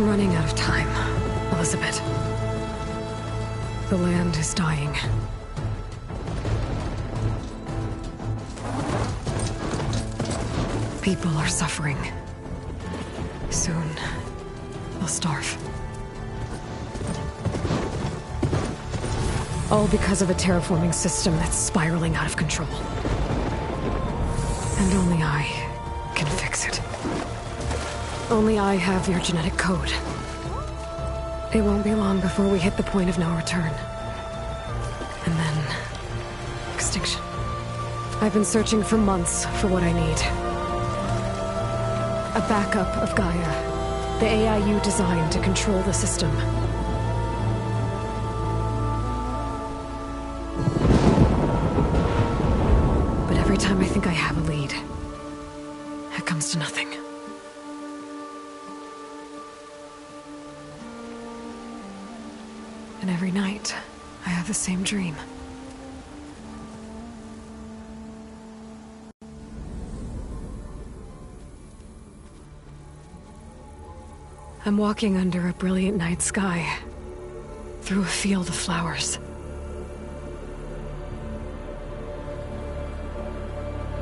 I'm running out of time, Elizabeth. The land is dying. People are suffering. Soon, they'll starve. All because of a terraforming system that's spiraling out of control. And only I can fix it. Only I have your genetic code. It won't be long before we hit the point of no return. And then... extinction. I've been searching for months for what I need. A backup of Gaia. The AI you designed to control the system. But every time I think I have a lead, it comes to nothing. And every night, I have the same dream. I'm walking under a brilliant night sky, through a field of flowers.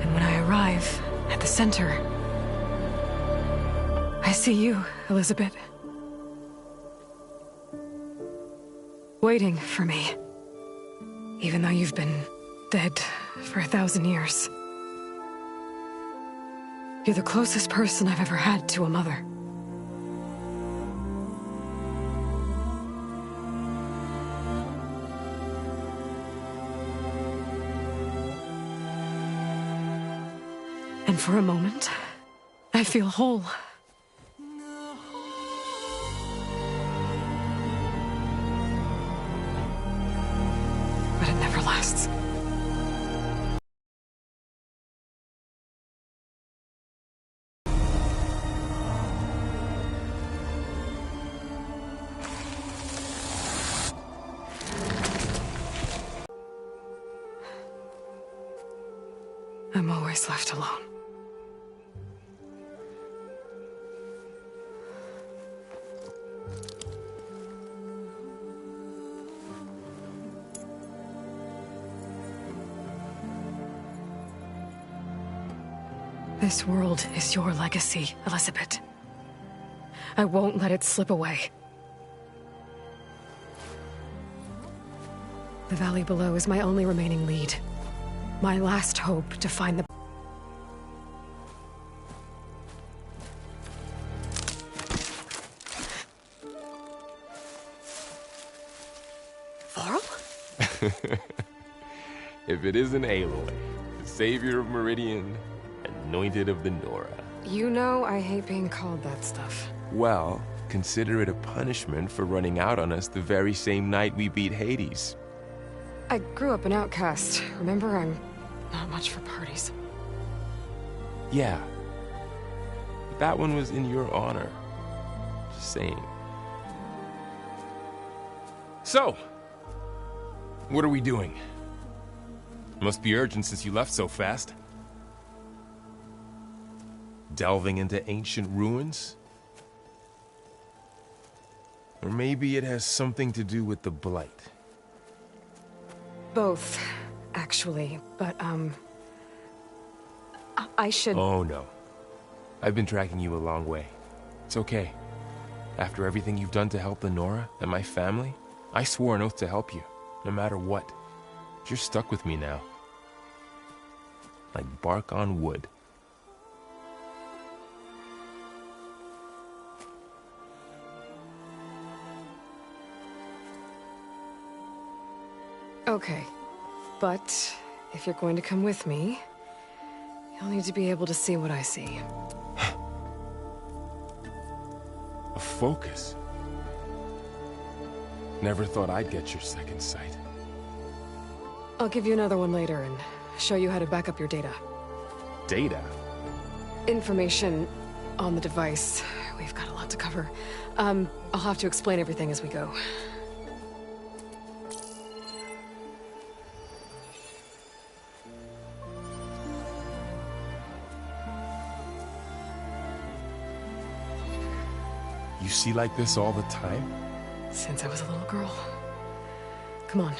And when I arrive at the center, I see you, Elizabeth. Waiting for me. Even though you've been dead for 1,000 years. You're the closest person I've ever had to a mother. And for a moment, I feel whole. But it never lasts. I'm always left alone. This world is your legacy, Elizabeth. I won't let it slip away. The valley below is my only remaining lead. My last hope to find the... Varl? If it isn't Aloy, the savior of Meridian, anointed of the Nora. You know I hate being called that stuff. Well, consider it a punishment for running out on us the very same night we beat Hades. I grew up an outcast. Remember, I'm not much for parties. Yeah. But that one was in your honor. Just saying. So, what are we doing? Must be urgent since you left so fast. Delving into ancient ruins? Or maybe it has something to do with the Blight. Both, actually, but, I should... Oh, no. I've been tracking you a long way. It's okay. After everything you've done to help the Nora and my family, I swore an oath to help you, no matter what. You're stuck with me now. Like bark on wood. Okay, but if you're going to come with me, you'll need to be able to see what I see. A focus? Never thought I'd get your second sight. I'll give you another one later and show you how to back up your data. Data? Information on the device. We've got a lot to cover. I'll have to explain everything as we go. You see like this all the time? Since I was a little girl. Come on.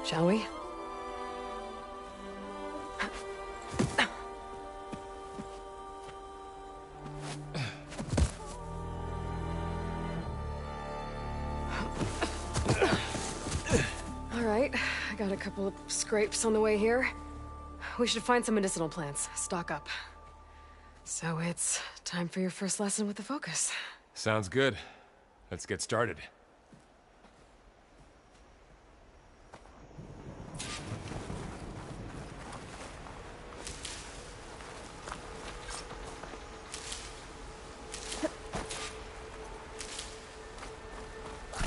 Shall we? All right, I got a couple of scrapes on the way here. We should find some medicinal plants, stock up. So it's time for your first lesson with the Focus. Sounds good. Let's get started.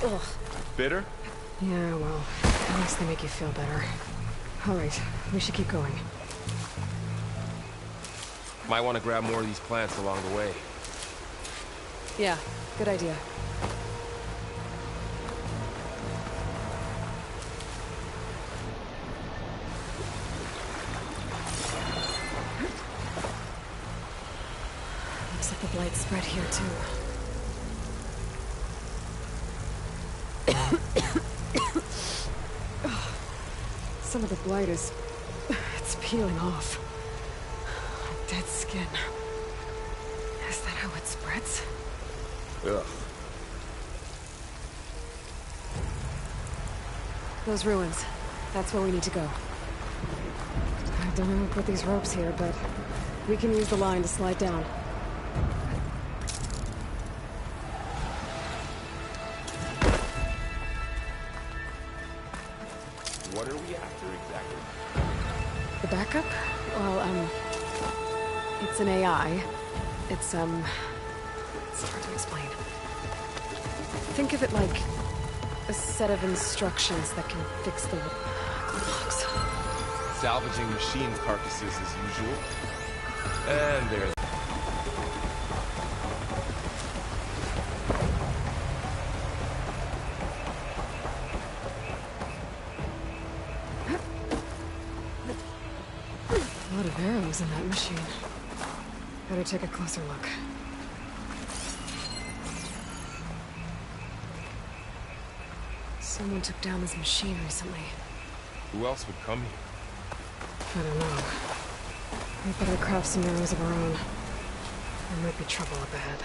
Ugh. Bitter? Yeah, well, at least they make you feel better. All right, we should keep going. Might want to grab more of these plants along the way. Yeah, good idea. Looks like the blight spread here too. Some of the blight is... it's peeling off. Like dead skin. Is that how it spreads? Ugh. Those ruins. That's where we need to go. I don't know who put these ropes here, but we can use the line to slide down. What are we after exactly? The backup? Well, it's an AI. It's hard to explain. Think of it like a set of instructions that can fix the clocks. Salvaging machine carcasses as usual. And there's... A lot of arrows in that machine. Better take a closer look. Someone took down this machine recently. Who else would come here? I don't know. We better craft some arrows of our own. There might be trouble up ahead.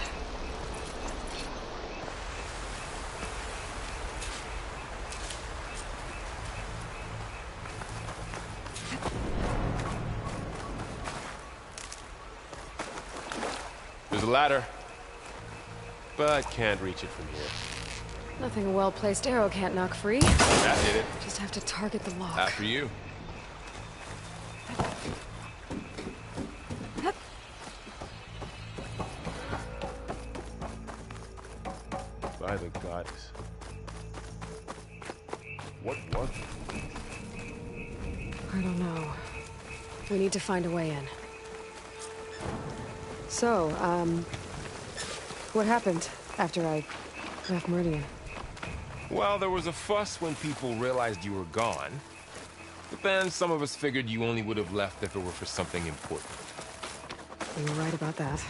There's a ladder. But can't reach it from here. Nothing a well-placed arrow can't knock free. That hit it. Just have to target the lock. After you. By the goddess. What was it? I don't know. We need to find a way in. So, what happened after I left Meridian? Well, there was a fuss when people realized you were gone. But then some of us figured you only would have left if it were for something important. You were right about that.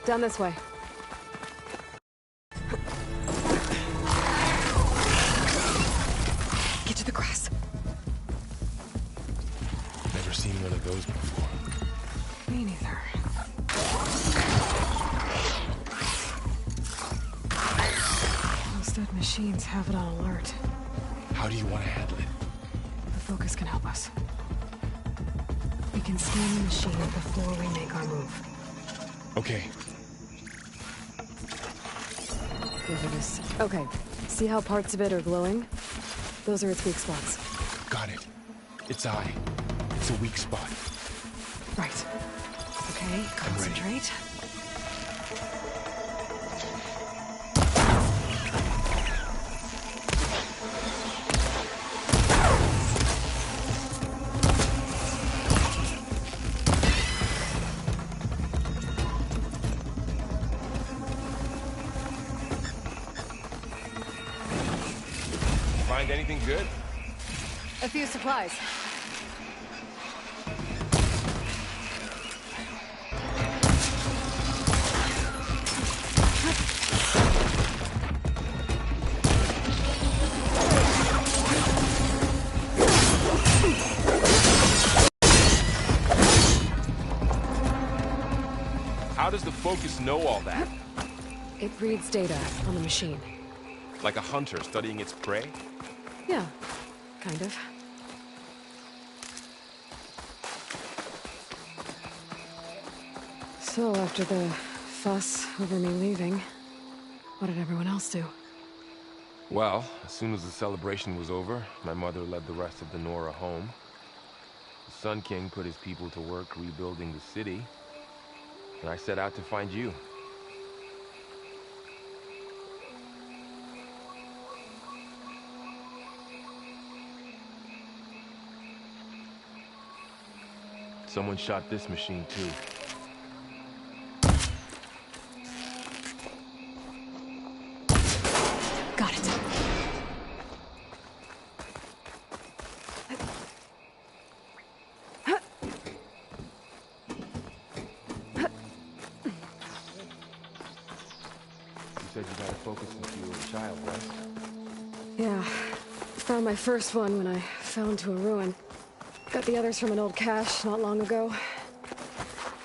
Down this way. Get to the grass. Never seen one of those before. Me neither. Those dead machines have it on alert. How do you want to handle it? The Focus can help us. We can scan the machine before we make our move. Okay. Those are just... Okay, see how parts of it are glowing? Those are its weak spots. Got it. Its eye. It's a weak spot. Right. Okay, concentrate. Find anything good? A few supplies. How does the Focus know all that? It reads data on the machine. Like a hunter studying its prey? Yeah, kind of. So, after the fuss over me leaving, what did everyone else do? Well, as soon as the celebration was over, my mother led the rest of the Nora home. The Sun King put his people to work rebuilding the city, and I set out to find you. Someone shot this machine too. Got it. You said you got a Focus since you were a child, right? Yeah. Found my first one when I fell into a ruin. Got the others from an old cache not long ago.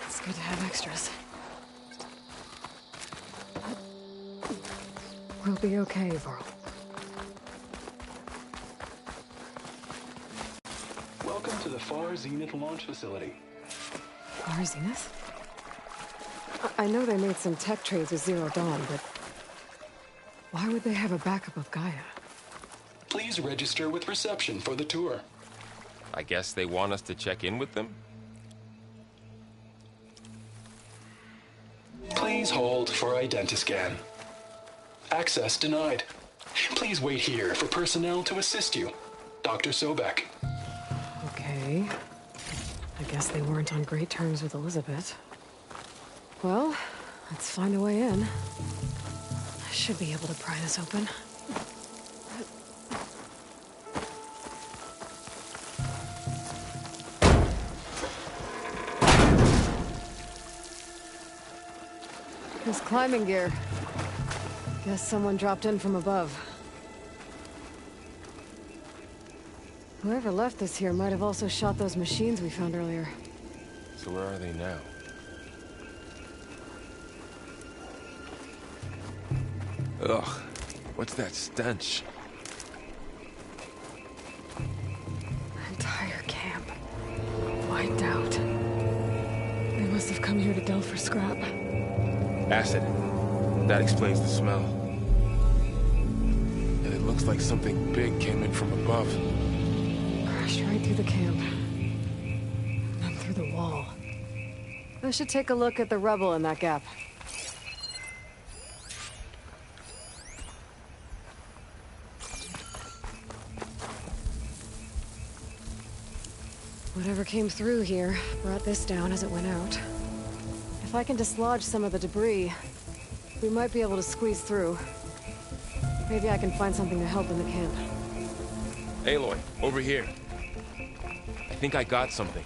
It's good to have extras. We'll be okay, Varl. Welcome to the Far Zenith launch facility. Far Zenith? I know they made some tech trades with Zero Dawn, but why would they have a backup of Gaia? Please register with reception for the tour. I guess they want us to check in with them? Please hold for identiscan. Access denied. Please wait here for personnel to assist you. Dr. Sobek. Okay. I guess they weren't on great terms with Elizabeth. Well, let's find a way in. I should be able to pry this open. This climbing gear. Guess someone dropped in from above. Whoever left this here might have also shot those machines we found earlier. So where are they now? Ugh, what's that stench? Entire camp. Wiped out. They must have come here to delve for scrap. Acid. That explains the smell. And it looks like something big came in from above. Crashed right through the camp. Then through the wall. I should take a look at the rubble in that gap. Whatever came through here brought this down as it went out. If I can dislodge some of the debris, we might be able to squeeze through. Maybe I can find something to help in the camp. Aloy, over here. I think I got something.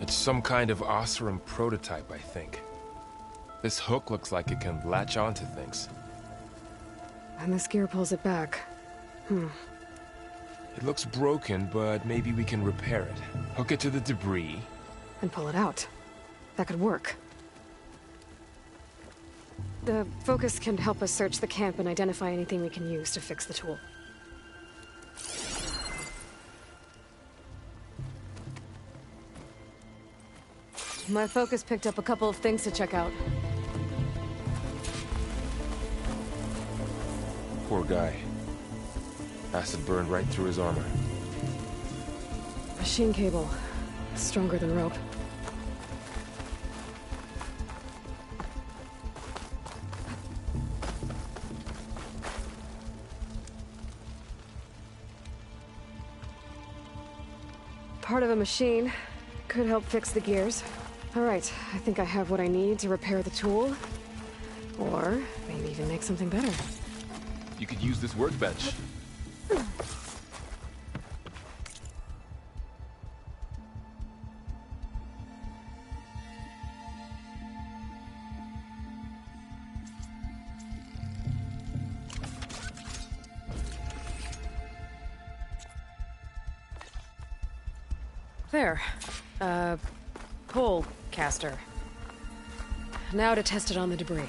It's some kind of Oseram prototype, I think. This hook looks like it can latch onto things. And this gear pulls it back. It looks broken, but maybe we can repair it. Hook it to the debris. And pull it out. That could work. The Focus can help us search the camp and identify anything we can use to fix the tool. My Focus picked up a couple of things to check out. Poor guy. Acid burned right through his armor. Machine cable. Stronger than rope. Part of a machine. Could help fix the gears. Alright, I think I have what I need to repair the tool. Or maybe even make something better. You could use this workbench. There. Pole caster. Now to test it on the debris.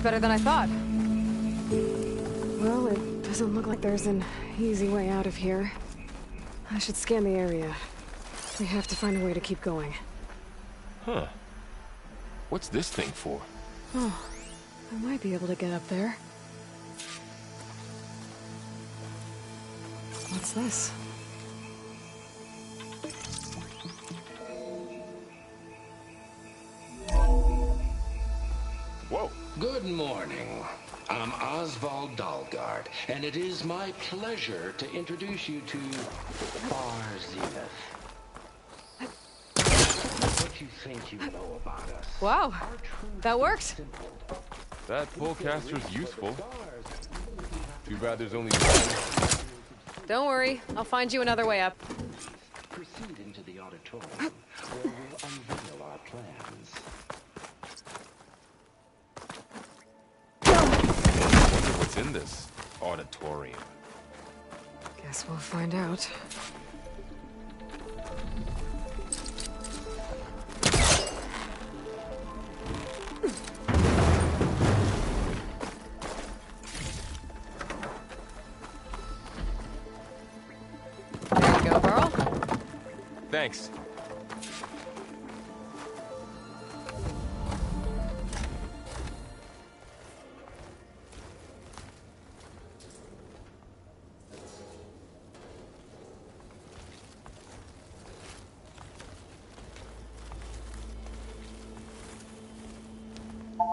Better than I thought. Well, it doesn't look like there's an easy way out of here. I should scan the area. We have to find a way to keep going. Huh. What's this thing for? Oh, I might be able to get up there. What's this? Whoa. Good morning. I'm Oswald Dalgard, and it is my pleasure to introduce you to Far Zenith. What you think you know about us? Wow, that worked. That pullcaster's useful. Too bad there's only one. Don't worry, I'll find you another way up. Proceed into the auditorium, where we'll unveil our plans. What's in this auditorium? Guess we'll find out. There you go, Burl. Thanks.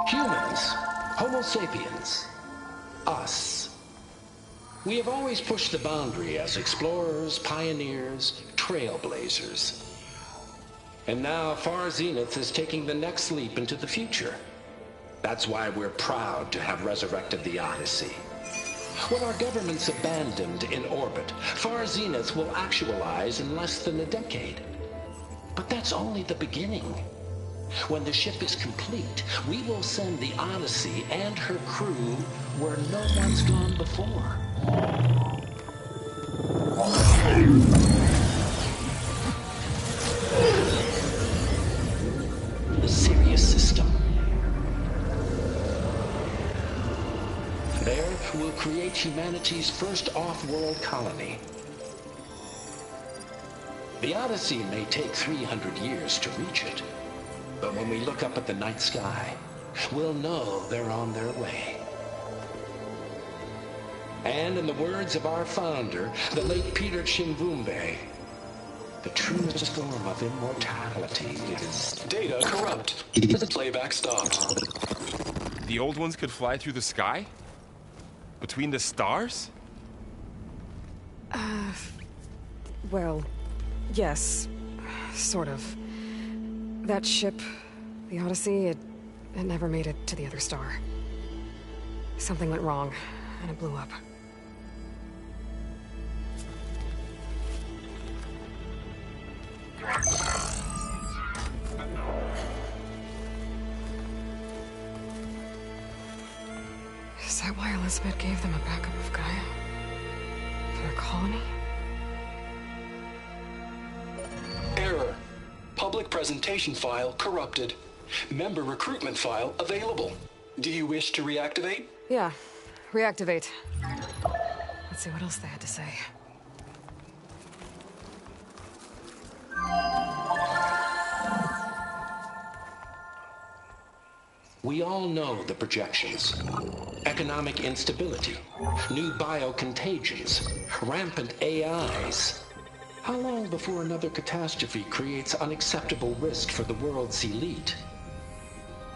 Humans, Homo sapiens, us. We have always pushed the boundary as explorers, pioneers, trailblazers. And now Far Zenith is taking the next leap into the future. That's why we're proud to have resurrected the Odyssey. When our government's abandoned in orbit, Far Zenith will actualize in less than a decade. But that's only the beginning. When the ship is complete, we will send the Odyssey and her crew where no one's gone before. The Sirius system. There, we'll create humanity's first off-world colony. The Odyssey may take 300 years to reach it. But when we look up at the night sky, we'll know they're on their way. And in the words of our founder, the late Peter Chimbumbe, the truest form of immortality is... Data corrupt. Playback stopped. The old ones could fly through the sky? Between the stars? Well, yes. Sort of. That ship, the Odyssey, it never made it to the other star. Something went wrong, and it blew up. Is that why Elizabeth gave them a backup of Gaia? For their colony? Presentation file corrupted. Member recruitment file available. Do you wish to reactivate? Yeah, reactivate. Let's see what else they had to say. We all know the projections. Economic instability, new biocontagions, rampant AIs. How long before another catastrophe creates unacceptable risk for the world's elite?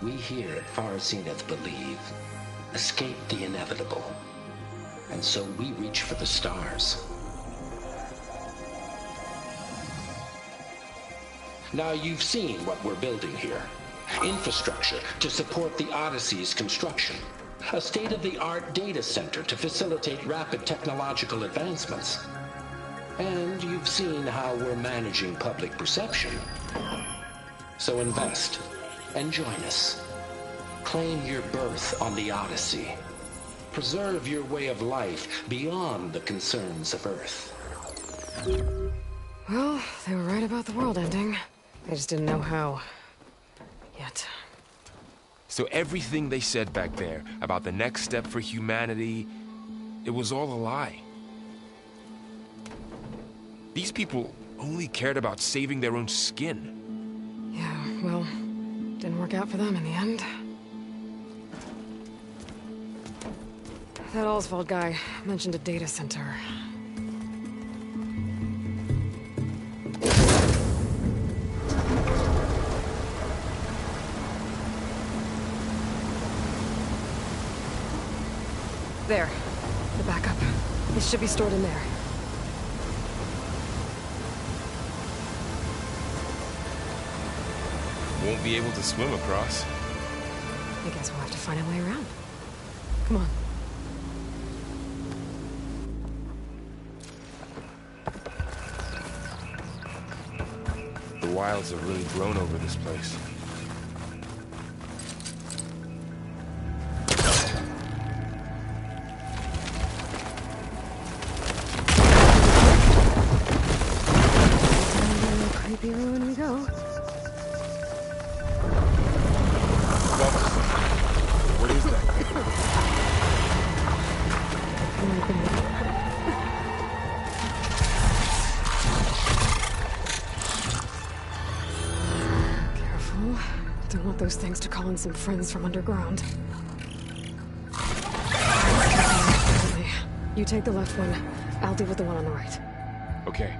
We here at Far Zenith believe, escape the inevitable. And so we reach for the stars. Now you've seen what we're building here. Infrastructure to support the Odyssey's construction. A state-of-the-art data center to facilitate rapid technological advancements. And you've seen how we're managing public perception. So invest and join us. Claim your berth on the Odyssey. Preserve your way of life beyond the concerns of Earth. Well, they were right about the world ending. They just didn't know how. Yet. So everything they said back there about the next step for humanity, it was all a lie. These people only cared about saving their own skin. Yeah, well, didn't work out for them in the end. That Oswald guy mentioned a data center. There. The backup. It should be stored in there. Won't be able to swim across. I guess we'll have to find a way around. Come on. The wilds have really grown over this place. Creepy when we go. What is that? Careful. Don't want those things to call in some friends from underground. You take the left one. I'll deal with the one on the right. Okay.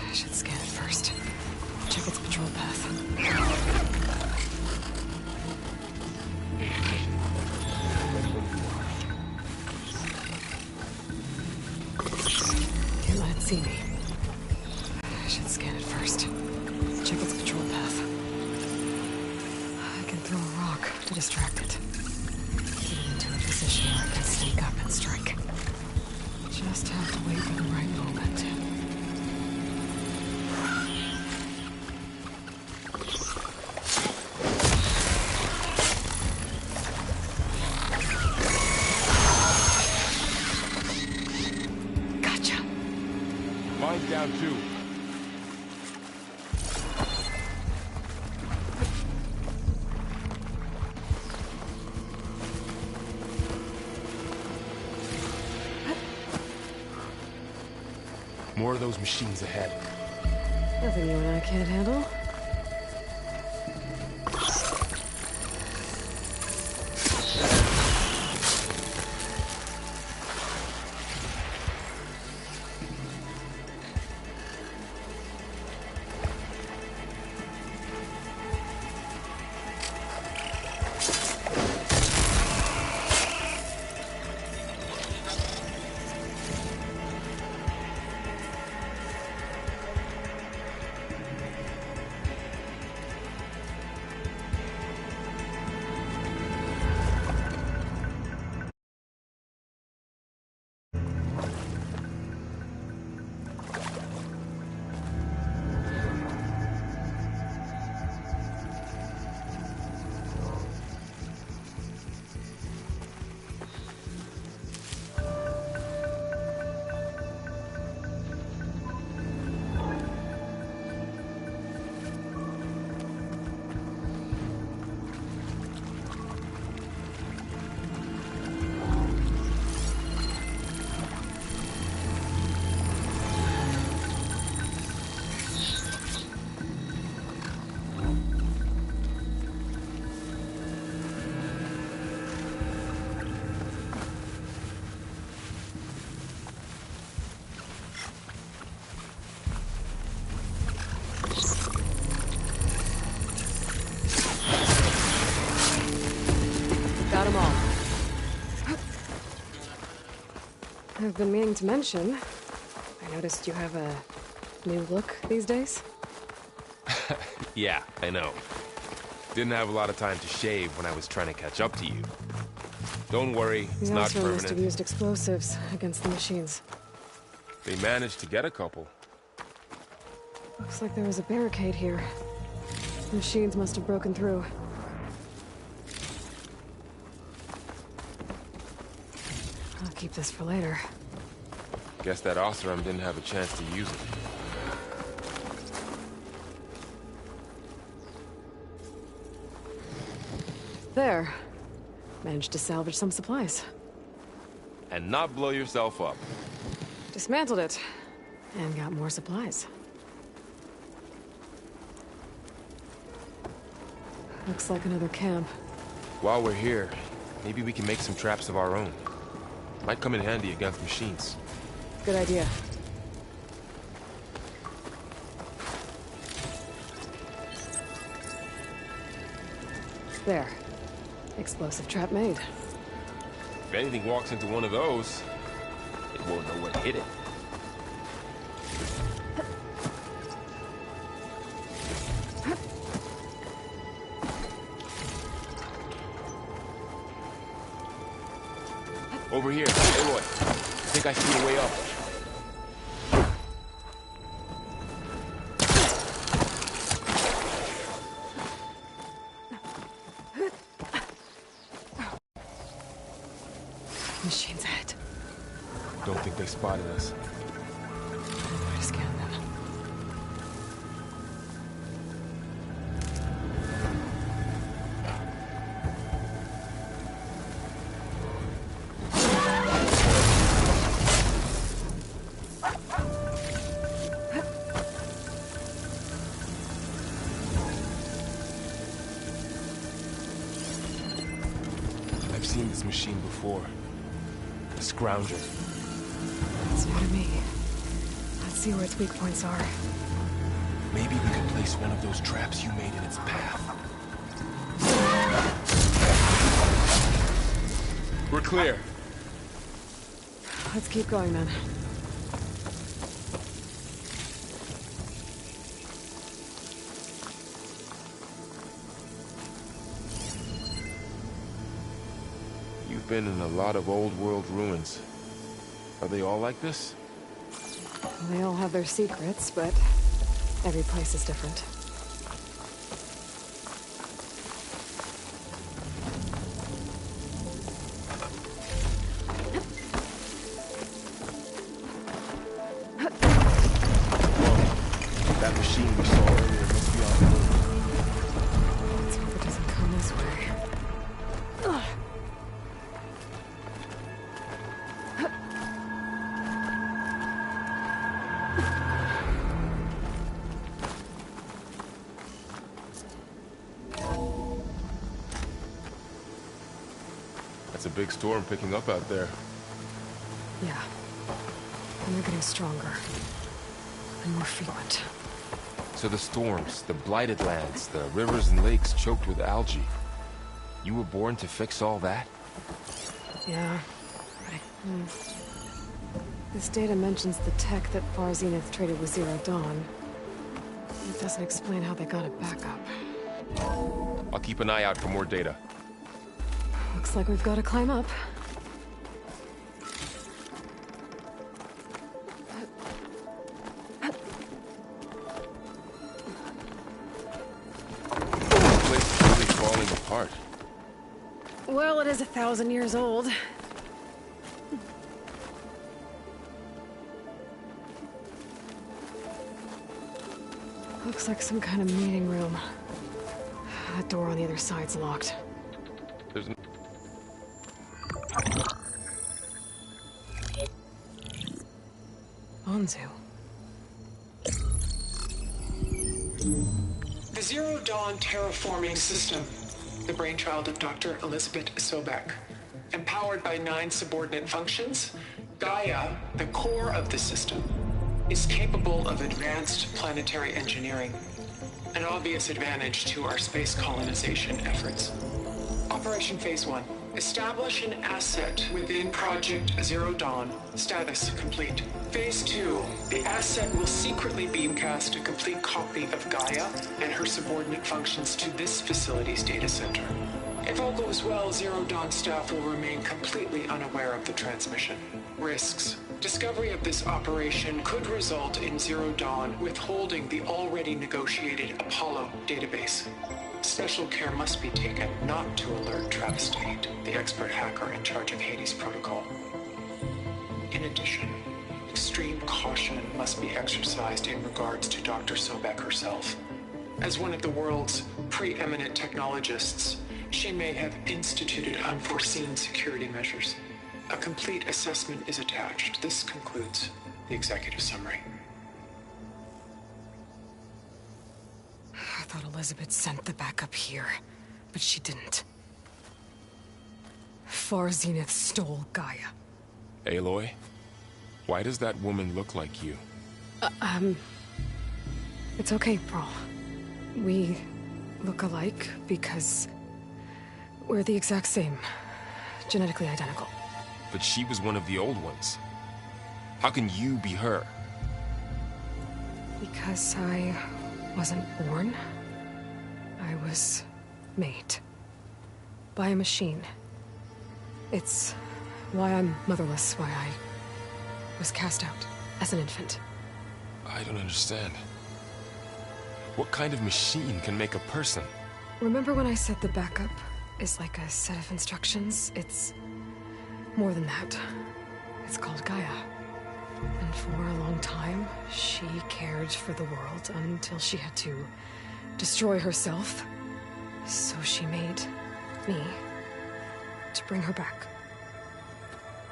I should scan it first. Check its patrol path. Can't let it see me. I should scan it first. Check its patrol path. I can throw a rock to distract it. Get it into a position where I can sneak up and strike. Just have to wait for the right moment. Gotcha. Mine down too. More of those machines ahead. Nothing you and I can't handle. I've been meaning to mention, I noticed you have a new look these days. Yeah, I know. Didn't have a lot of time to shave when I was trying to catch up to you. Don't worry, it's The not Osram must have permanent. used explosives against the machines. They managed to get a couple. Looks like there was a barricade here. The machines must have broken through. I'll keep this for later. Guess that Osram didn't have a chance to use it. There. Managed to salvage some supplies. And not blow yourself up. Dismantled it. And got more supplies. Looks like another camp. While we're here, maybe we can make some traps of our own. Might come in handy against machines. Good idea. There. Explosive trap made. If anything walks into one of those, it won't know what hit it. Over here, Aloy. I think I see a way up. Machines ahead. Don't think they spotted us. Where to scan them? I've seen this machine before. A scrounger. It's new to me. Let's see where its weak points are. Maybe we could place one of those traps you made in its path. We're clear. Let's keep going then. You've been in a lot of old world ruins. Are they all like this? They all have their secrets, but every place is different. That machine we saw earlier must be on the move. Let's hope it doesn't come this way. Ugh. That's a big storm picking up out there. Yeah. And they're getting stronger. And more frequent. So the storms, the blighted lands, the rivers and lakes choked with algae. You were born to fix all that? Yeah. But this data mentions the tech that Far Zenith traded with Zero Dawn. It doesn't explain how they got it back up. I'll keep an eye out for more data. Looks like we've got to climb up. This place is really falling apart. Well, it is 1,000 years old. Looks like some kind of meeting room. That door on the other side's locked. There's n- Onzu. The Zero Dawn terraforming system, the brainchild of Dr. Elizabeth Sobek. Empowered by 9 subordinate functions, Gaia, the core of the system, is capable of advanced planetary engineering, an obvious advantage to our space colonization efforts. Operation Phase 1. Establish an asset within Project Zero Dawn. Status complete. Phase 2. The asset will secretly beamcast a complete copy of Gaia and her subordinate functions to this facility's data center. If all goes well, Zero Dawn staff will remain completely unaware of the transmission. Risks. Discovery of this operation could result in Zero Dawn withholding the already negotiated Apollo database. Special care must be taken not to alert Travis Tate, the expert hacker in charge of Hades Protocol. In addition, extreme caution must be exercised in regards to Dr. Sobek herself. As one of the world's preeminent technologists, she may have instituted unforeseen security measures. A complete assessment is attached. This concludes the executive summary. I thought Elizabeth sent the backup here, but she didn't. Far Zenith stole Gaia. Aloy? Why does that woman look like you? It's okay, Pearl. We look alike because we're the exact same. Genetically identical. But she was one of the old ones. How can you be her? Because I wasn't born. I was made. By a machine. It's why I'm motherless, why I was cast out as an infant. I don't understand. What kind of machine can make a person? Remember when I said the backup is like a set of instructions? It's more than that. It's called Gaia. And for a long time, she cared for the world until she had to destroy herself. So she made me to bring her back.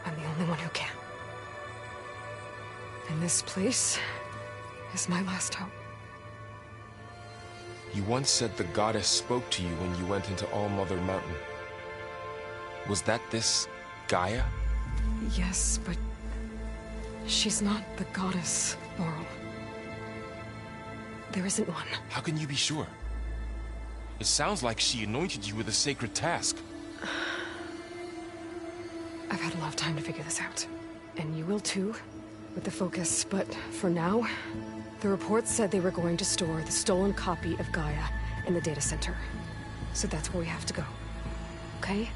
I'm the only one who can. And this place is my last hope. You once said the goddess spoke to you when you went into All Mother Mountain. Was that this Gaia? Yes, but she's not the goddess, Laurel. There isn't one. How can you be sure? It sounds like she anointed you with a sacred task. I've had a lot of time to figure this out. And you will too, with the focus. But for now, the reports said they were going to store the stolen copy of Gaia in the data center. So that's where we have to go. Okay?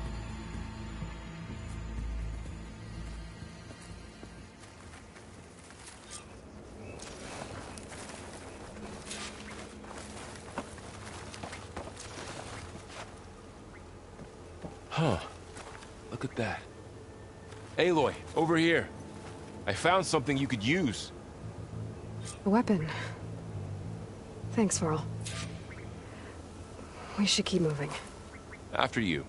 Huh. Look at that. Aloy, over here. I found something you could use. A weapon. Thanks, Varl. We should keep moving. After you.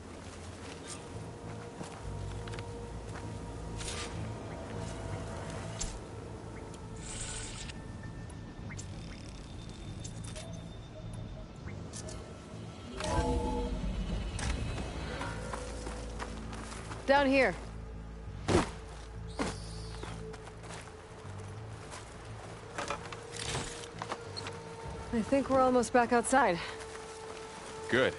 Down here. I think we're almost back outside. Good.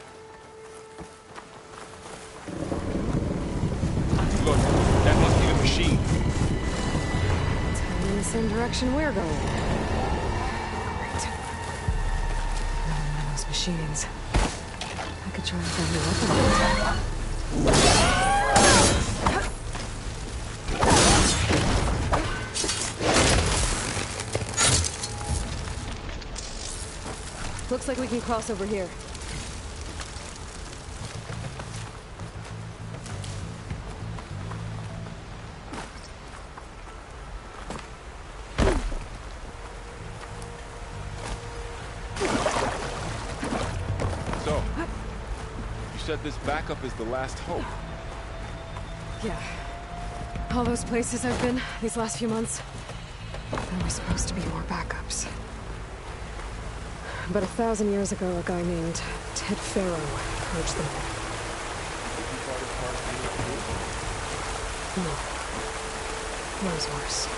Look, that must be the machine. It's heading in the same direction we're going. Great. Another one of those machines. I could try to find a weapon. Looks like we can cross over here. So, you said this backup is the last hope. Yeah. All those places I've been these last few months, there were supposed to be more backups. But 1,000 years ago, a guy named Ted Farrow purged them all. No. Yours worse.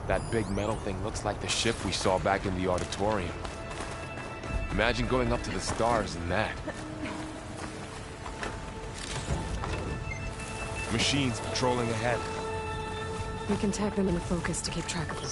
That big metal thing looks like the ship we saw back in the auditorium. Imagine going up to the stars in that. Machines patrolling ahead. We can tag them in the focus to keep track of them.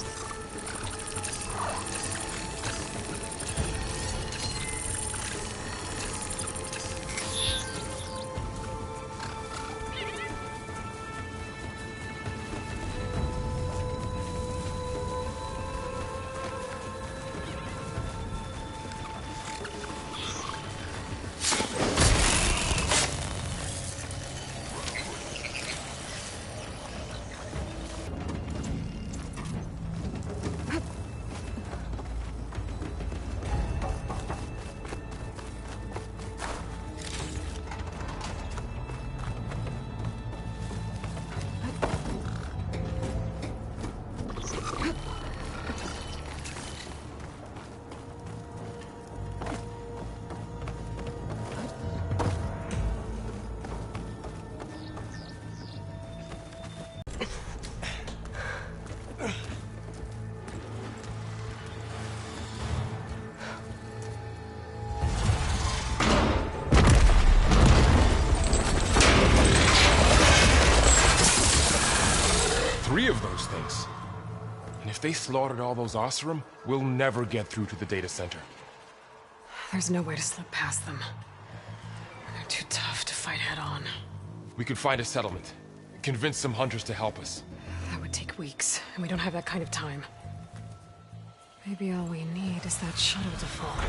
Of those things. And if they slaughtered all those Oseram, we'll never get through to the data center. There's no way to slip past them. They're too tough to fight head-on. We could find a settlement. Convince some hunters to help us. That would take weeks, and we don't have that kind of time. Maybe all we need is that shuttle to fall.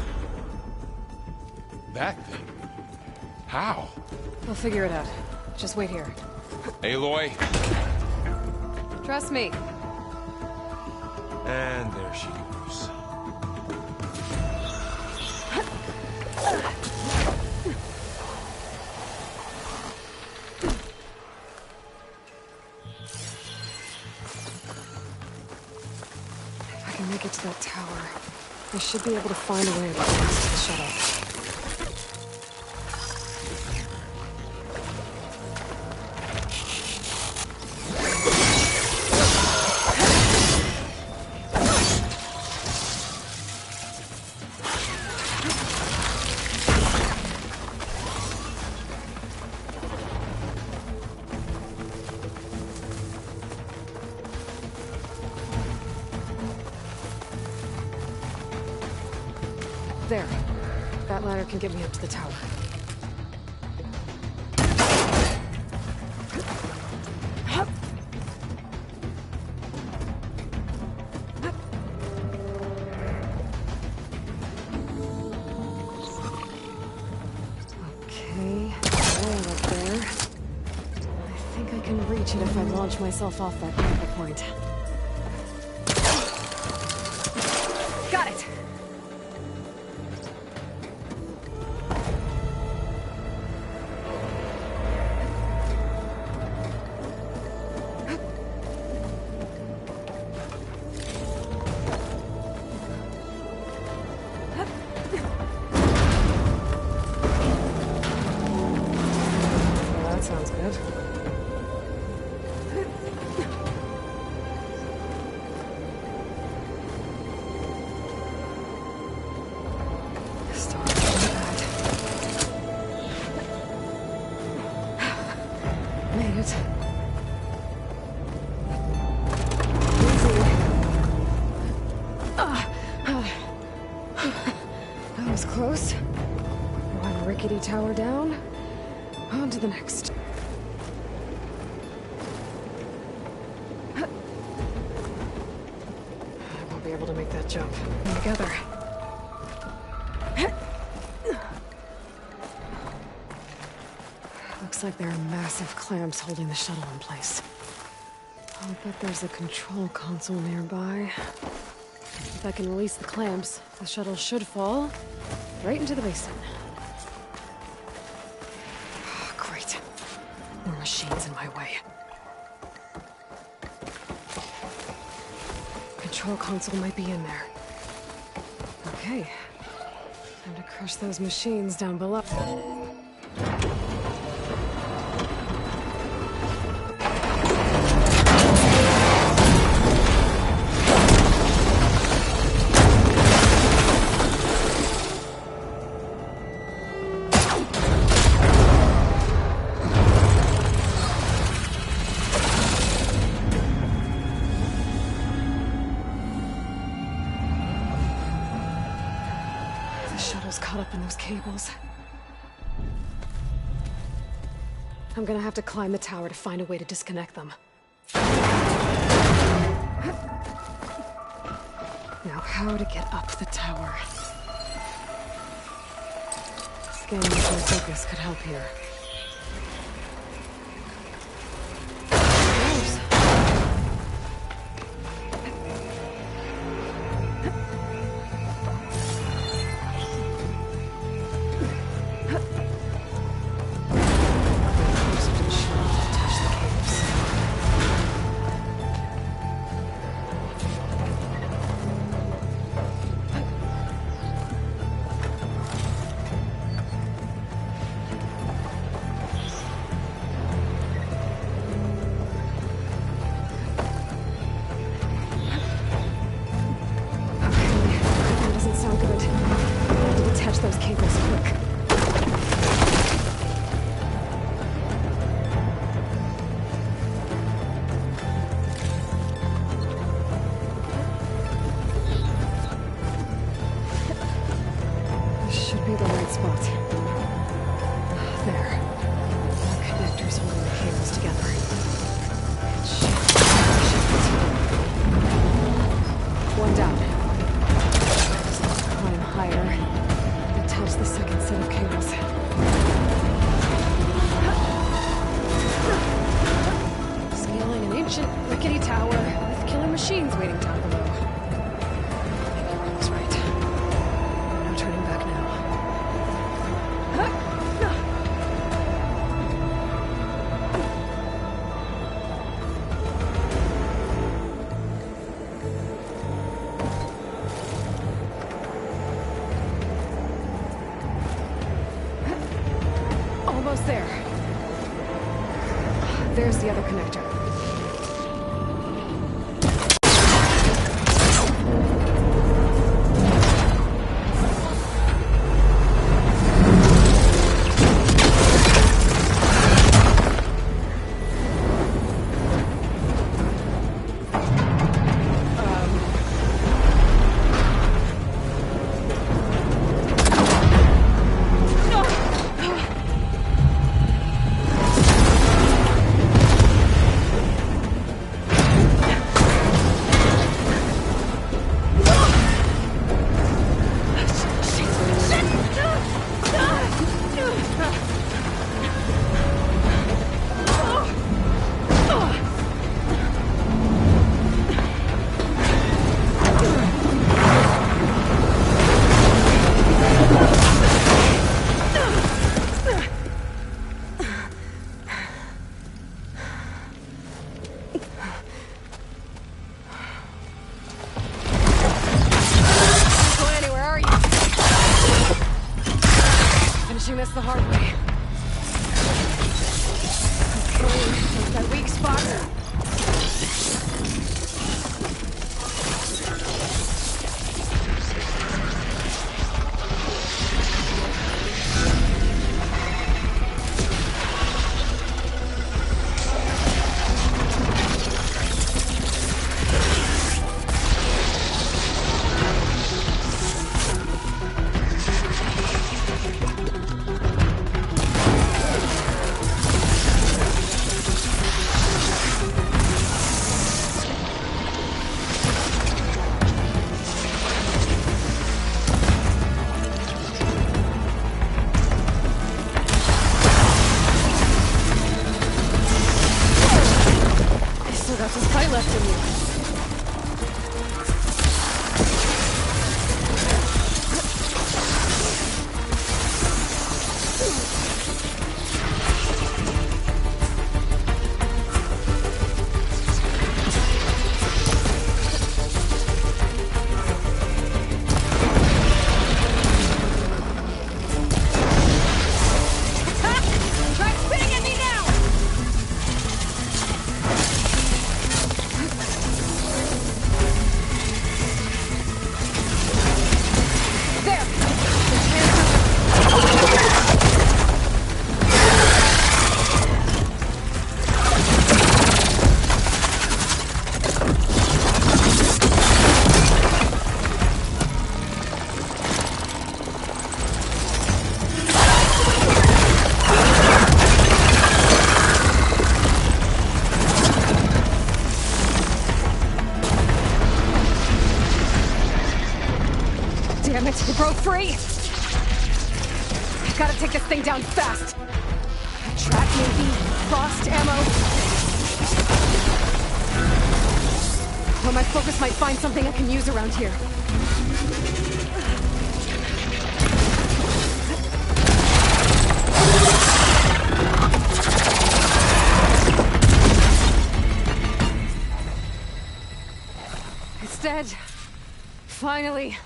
That thing? How? We'll figure it out. Just wait here. Aloy. Trust me. And there she goes. If I can make it to that tower, I should be able to find a way to get past the shuttle. There. That ladder can get me up to the tower. Okay, way up there. I think I can reach it if I launch myself off that grapple point. Got it! Sounds good. Start doing that. Made it. That was close. One rickety tower down. On to the next. I won't be able to make that jump. Together. Looks like there are massive clamps holding the shuttle in place. I'll bet there's a control console nearby. If I can release the clamps, the shuttle should fall right into the basin. Great. More machines in my way. Control console might be in there. Okay. Time to crush those machines down below. Nora's caught up in those cables. I'm gonna have to climb the tower to find a way to disconnect them. Now, how to get up the tower? Scanning with my focus could help here. Those cables quick. This should be the right spot. There. Connectors holding the cables together. Shit. One down. Just climb higher. Attach the second set of cables. Scaling an ancient, rickety tower with killer machines waiting down below. Maybe Rob was right. No turning back now. Almost there. There's the other connector. This the hard way. Okay, there's that weak spot. Damn it, it broke free! I gotta take this thing down fast! Trap maybe? Frost ammo? Or my focus might find something I can use around here. It's dead. Finally.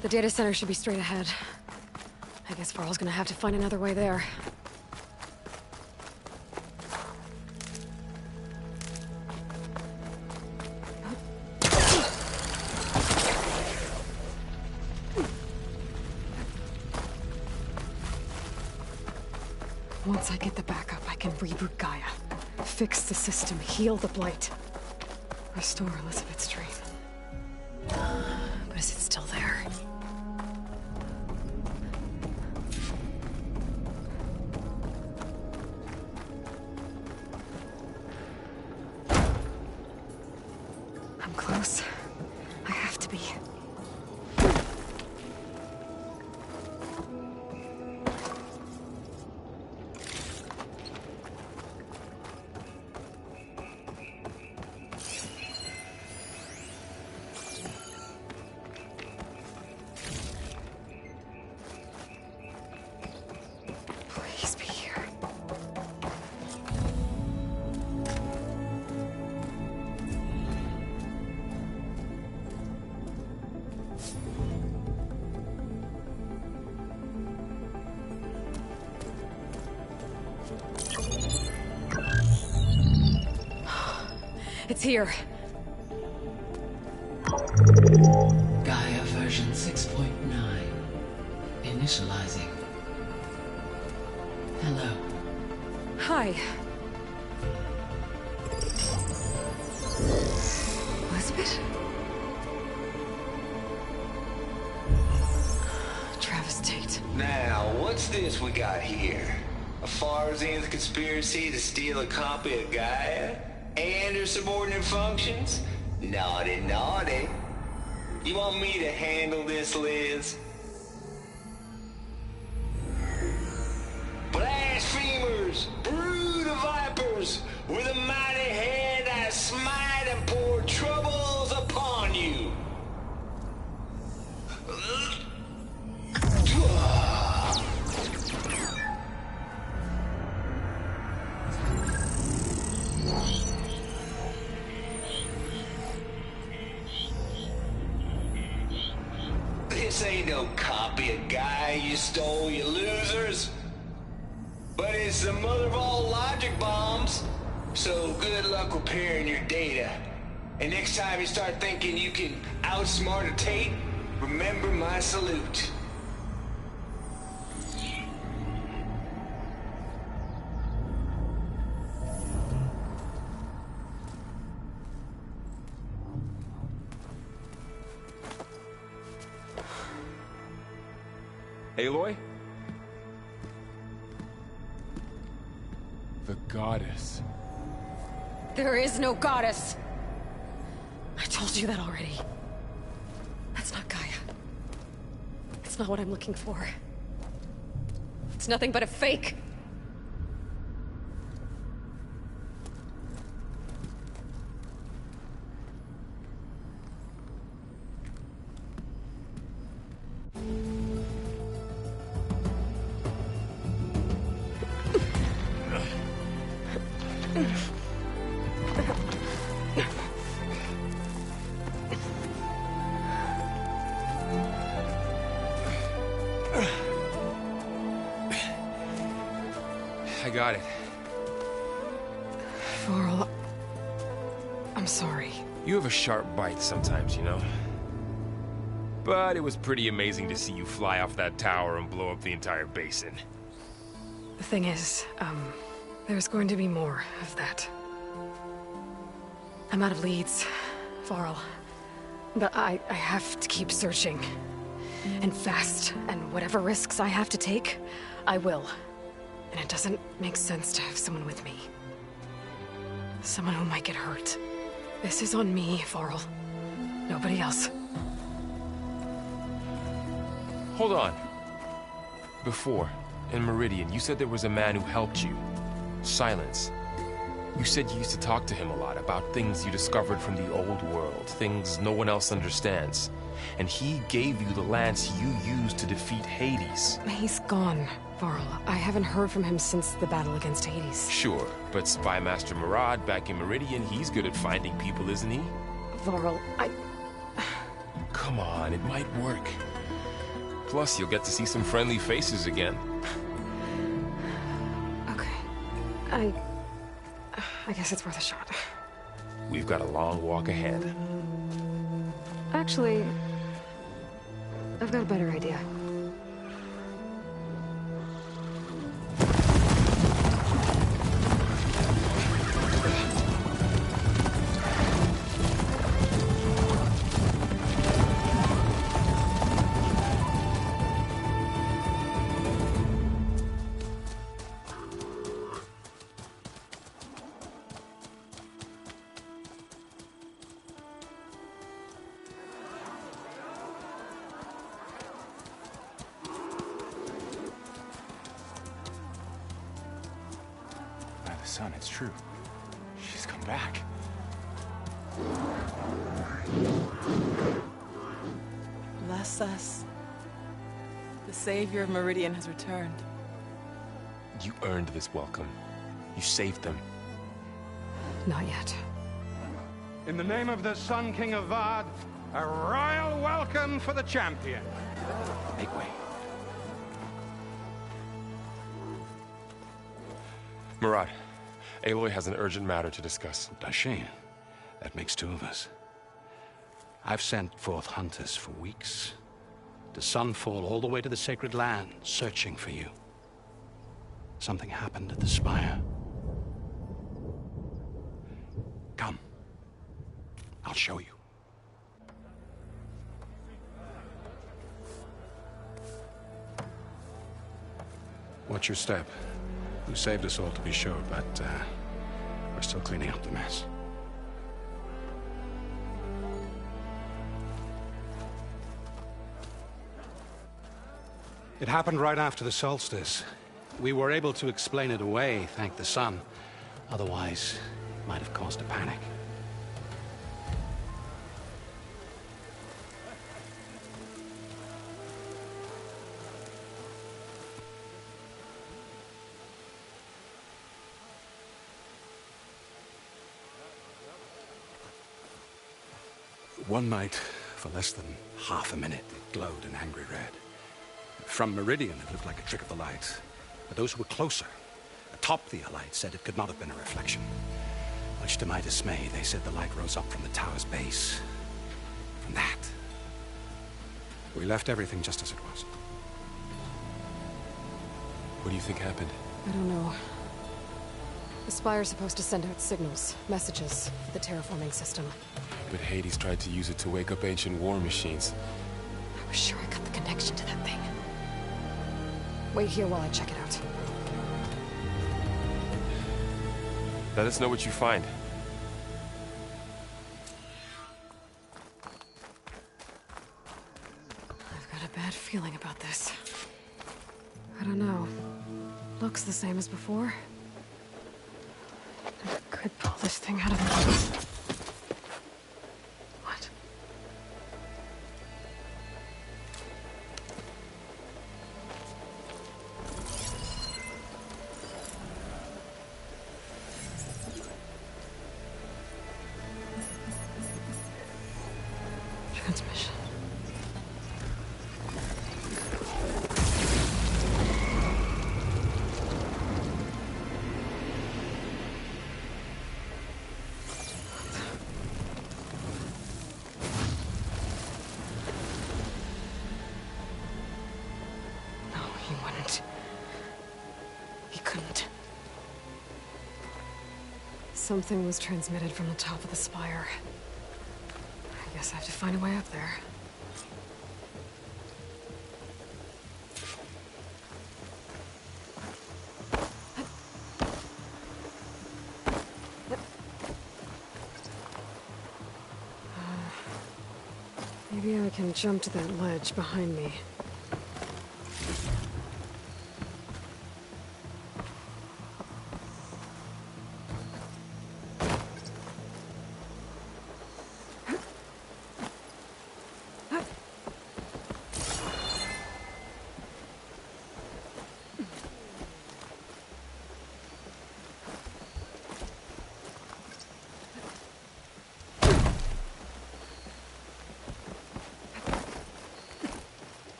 The data center should be straight ahead. I guess Varl's gonna have to find another way there. Once I get the backup, I can reboot Gaia. Fix the system, heal the Blight. Restore Elizabeth's dream. But is it still there? I'm close. I have to be. Please be here. It's here. Gaia version 6.9. Initializing. Hello. Hi. Elizabeth? Travis Tate. Now, what's this we got here? A Farzian's conspiracy to steal a copy of Gaia? And her subordinate functions? Naughty, naughty. You want me to handle this, Liz? Blasphemers! Brood of vipers! With a mighty hand I smite and pour troubles upon you! This ain't no copy of Gaia you stole, you losers. But it's the mother of all logic bombs. So good luck repairing your data. And next time you start thinking you can outsmart a Tate, remember my salute. Aloy? The goddess. There is no goddess! I told you that already. That's not Gaia. It's not what I'm looking for. It's nothing but a fake. I got it. Varl, I'm sorry. You have a sharp bite sometimes, you know? But it was pretty amazing to see you fly off that tower and blow up the entire basin. The thing is, there's going to be more of that. I'm out of leads, Varl. But I have to keep searching. And fast, and whatever risks I have to take, I will. And it doesn't make sense to have someone with me. Someone who might get hurt. This is on me, Varl. Nobody else. Hold on. Before, in Meridian, you said there was a man who helped you. Silence. You said you used to talk to him a lot about things you discovered from the old world, things no one else understands. And he gave you the lance you used to defeat Hades. He's gone, Varl. I haven't heard from him since the battle against Hades. Sure, but Spy Master Murad back in Meridian, he's good at finding people, isn't he? Varl, Come on, it might work. Plus, you'll get to see some friendly faces again. Okay. I guess it's worth a shot. We've got a long walk ahead. Actually, I've got a better idea. Son, it's true. She's come back. Bless us. The savior of Meridian has returned. You earned this welcome. You saved them. Not yet. In the name of the Sun King of Vard, a royal welcome for the champion. Make way. Murad, Aloy has an urgent matter to discuss. Does she? That makes two of us. I've sent forth hunters for weeks, to Sunfall all the way to the Sacred Land, searching for you. Something happened at the Spire. Come. I'll show you. Watch your step. You saved us all, to be sure, but we're still cleaning up the mess. It happened right after the solstice. We were able to explain it away, thank the sun. Otherwise, it might have caused a panic. One night, for less than half a minute, it glowed an angry red. From Meridian, it looked like a trick of the light. But those who were closer, atop the light, said it could not have been a reflection. Much to my dismay, they said the light rose up from the tower's base. From that, we left everything just as it was. What do you think happened? I don't know. The Spire's supposed to send out signals, messages, for the terraforming system. But Hades tried to use it to wake up ancient war machines. I was sure I got the connection to that thing. Wait here while I check it out. Let us know what you find. I've got a bad feeling about this. I don't know. Looks the same as before. I could pull this thing out of the... What? Transmission. No, he wouldn't. He couldn't. Something was transmitted from the top of the spire. I guess I have to find a way up there. Maybe I can jump to that ledge behind me.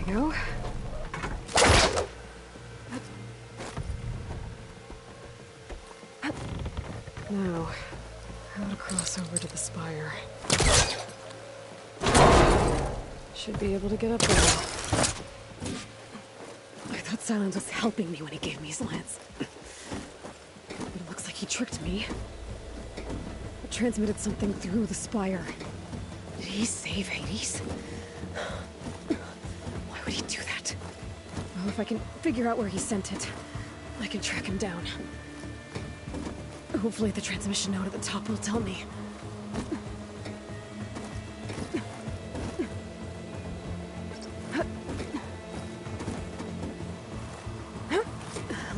Go. Now, how to cross over to the spire. Should be able to get up there. I thought Silence was helping me when he gave me his lance. But it looks like he tricked me. It transmitted something through the spire. Did he save Hades? Why would he do that? Well, if I can figure out where he sent it, I can track him down. Hopefully the transmission note at the top will tell me.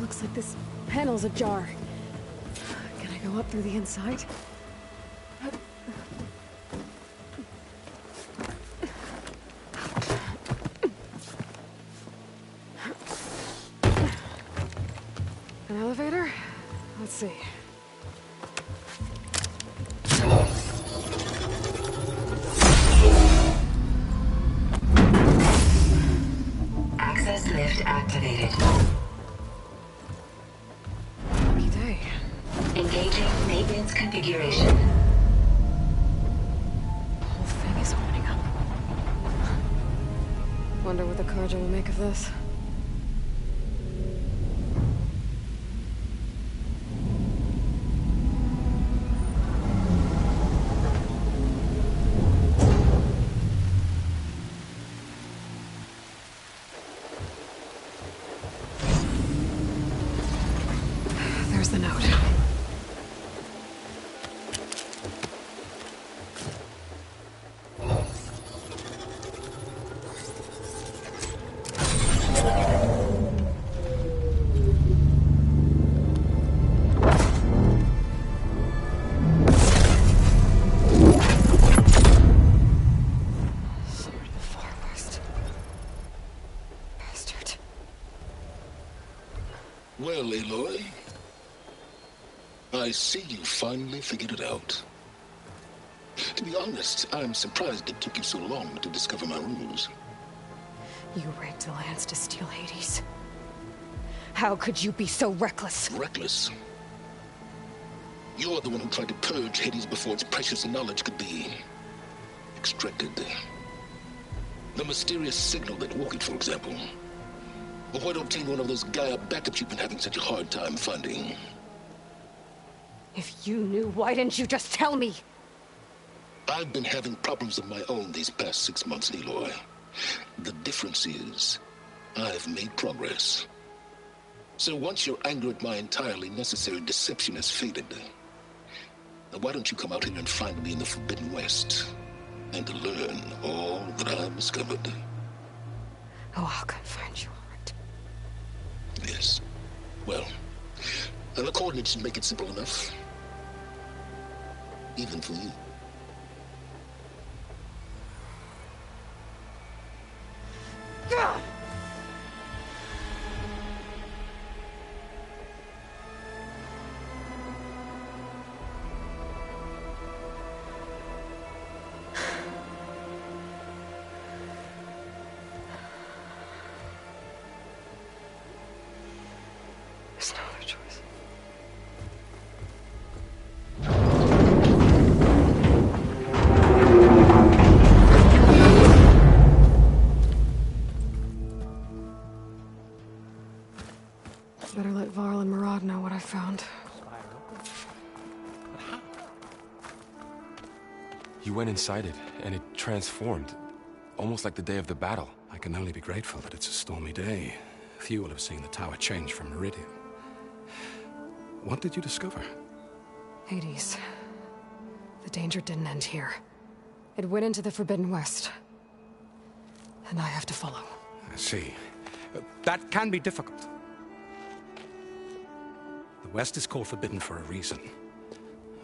Looks like this panel's ajar. Can I go up through the inside? An elevator? Let's see. Access lift activated. Lucky day. Engaging maintenance configuration. The whole thing is opening up. Wonder what the Carja will make of this. There's the note. Sword of the Far West. Bastard. Well, Aloy, I see you finally figured it out. To be honest, I'm surprised it took you so long to discover my rules. You rigged the lance to steal Hades. How could you be so reckless? Reckless? You're the one who tried to purge Hades before its precious knowledge could be extracted. The mysterious signal that woke it, for example. Or why to obtain one of those Gaia backups you've been having such a hard time finding. If you knew, why didn't you just tell me? I've been having problems of my own these past 6 months, Aloy. The difference is, I've made progress. So once your anger at my entirely necessary deception has faded, now why don't you come out here and find me in the Forbidden West, and to learn all that I've discovered? Oh, I'll come find you, all right. Yes. Well, and the coordinates should make it simple enough. Even for you. Gah! There's no other choice. You went inside it, and it transformed. Almost like the day of the battle. I can only be grateful that it's a stormy day. Few will have seen the tower change from Meridian. What did you discover? Hades. The danger didn't end here. It went into the Forbidden West. And I have to follow. I see. That can be difficult. The West is called Forbidden for a reason.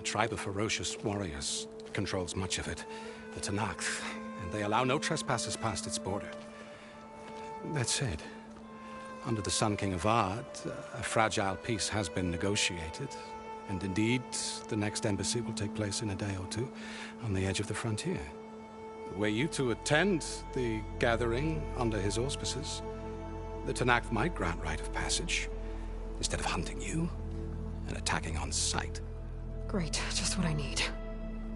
A tribe of ferocious warriors controls much of it, the Tenakth, and they allow no trespassers past its border. That said, under the Sun King of Ard, a fragile peace has been negotiated, and indeed, the next embassy will take place in a day or two on the edge of the frontier. Were you to attend the gathering under his auspices, the Tenakth might grant right of passage, instead of hunting you and attacking on sight. Great, just what I need.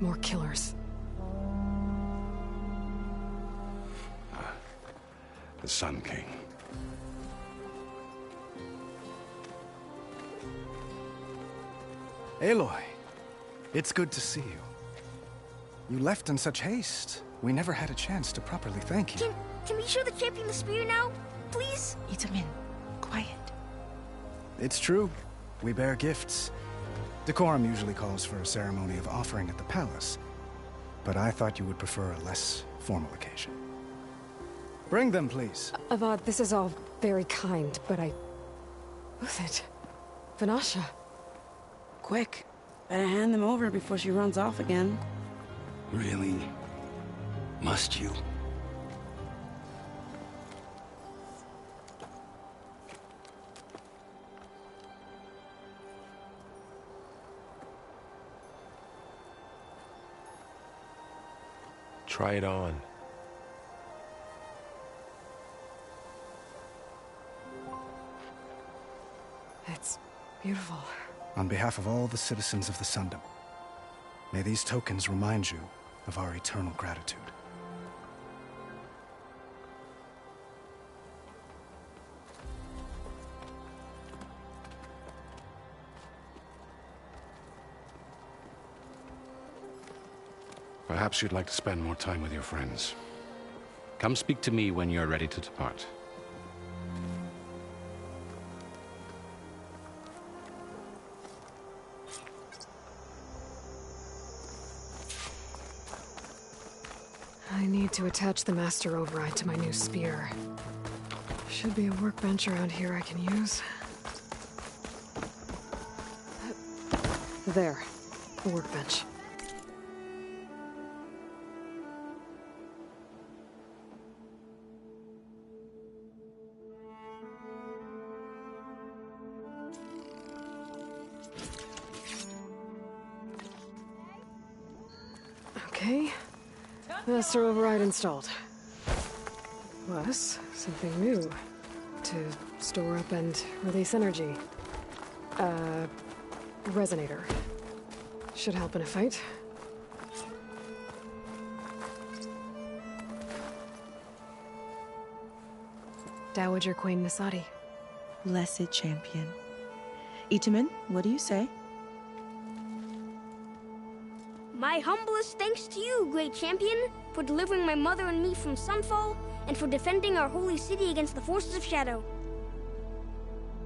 More killers. The Sun King. Aloy, it's good to see you. You left in such haste. We never had a chance to properly thank you. Can we show the champion the spear now? Please? Itamin, quiet. It's true. We bear gifts. Decorum usually calls for a ceremony of offering at the palace, but I thought you would prefer a less formal occasion. Bring them, please. Avad, this is all very kind, but Who's it? Vanasha. Quick. Better hand them over before she runs off again. Really? Must you? Try it on. It's beautiful. On behalf of all the citizens of the Sundom, may these tokens remind you of our eternal gratitude. Perhaps you'd like to spend more time with your friends. Come speak to me when you're ready to depart. I need to attach the Master Override to my new spear. Should be a workbench around here I can use. There. A workbench. Okay. Master Override installed. Plus, something new. To store up and release energy. Resonator. Should help in a fight. Dowager Queen Nasadi. Blessed champion. Itamin, what do you say? My humblest thanks to you, great champion, for delivering my mother and me from Sunfall, and for defending our holy city against the forces of Shadow.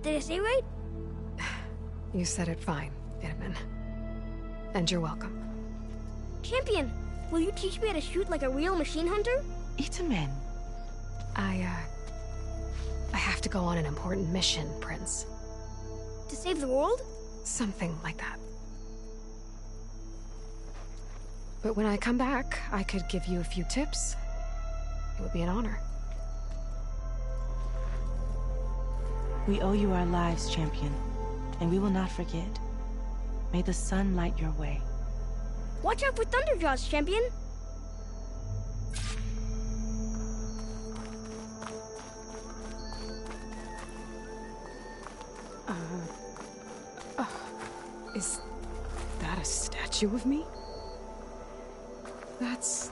Did I say right? You said it fine, Itamin. And you're welcome. Champion, will you teach me how to shoot like a real machine hunter? Itamin. I have to go on an important mission, Prince. To save the world? Something like that. But when I come back, I could give you a few tips. It would be an honor. We owe you our lives, champion, and we will not forget. May the sun light your way. Watch out for Thunderjaws, champion! Is that a statue of me? That's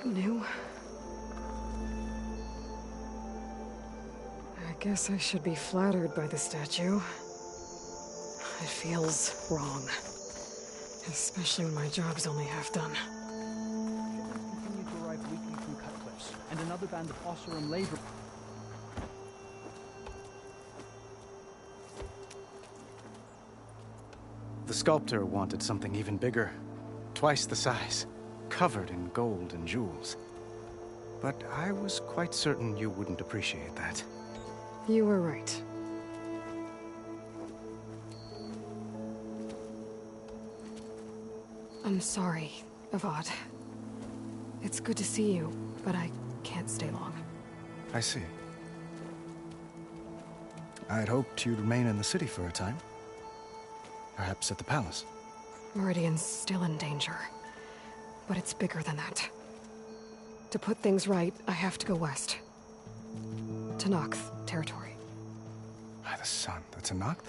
new. I guess I should be flattered by the statue. It feels wrong. Especially when my job's only half done. another band of Ossurum labor... The sculptor wanted something even bigger. Twice the size. Covered in gold and jewels. But I was quite certain you wouldn't appreciate that. You were right. I'm sorry, Avad. It's good to see you, but I can't stay long. I see. I'd hoped you'd remain in the city for a time. Perhaps at the palace. Meridian's still in danger. But it's bigger than that. To put things right, I have to go west. To Nox territory. By the sun, that's a Noct?